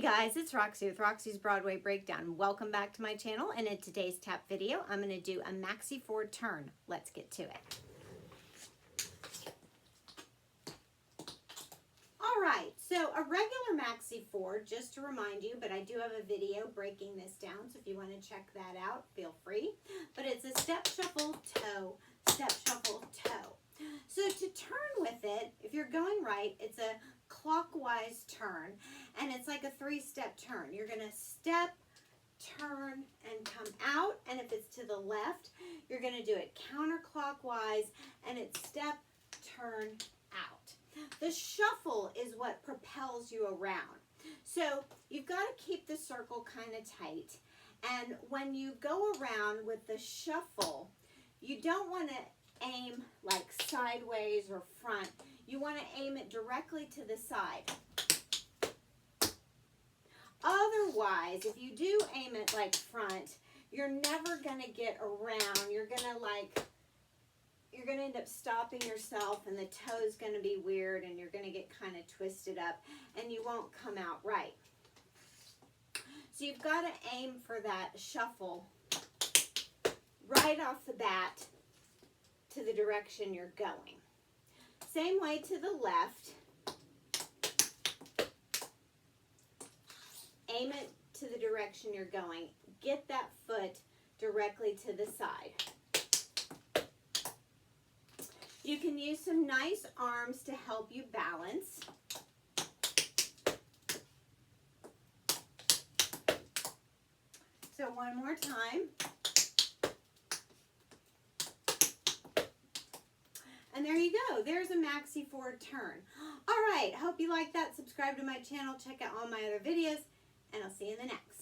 guys, it's Roxie with Roxie's Broadway Breakdown. Welcome back to my channel, and in today's tap video, I'm going to do a maxi forward turn. Let's get to it. Alright, so a regular maxi forward, just to remind you, but I do have a video breaking this down, so if you want to check that out, feel free. But it's a step, shuffle, toe, step, shuffle, toe. So to turn with it, if you're going right, it's a clockwise turn, and it's like a three-step turn. You're going to step, turn, and come out, and if it's to the left, you're going to do it counterclockwise, and it's step, turn, out. The shuffle is what propels you around. So you've got to keep the circle kind of tight, and when you go around with the shuffle, you don't want to aim like sideways or front. You want to aim it directly to the side. Otherwise, if you do aim it like front, you're never going to get around. You're going to end up stopping yourself, and the toe's going to be weird, and you're going to get kind of twisted up, and you won't come out right. So you've got to aim for that shuffle right off the bat to the direction you're going. Same way to the left. Aim it to the direction you're going. Get that foot directly to the side. You can use some nice arms to help you balance. So one more time. And there you go. There's a maxi forward turn. All right. Hope you like that. Subscribe to my channel. Check out all my other videos. And I'll see you in the next.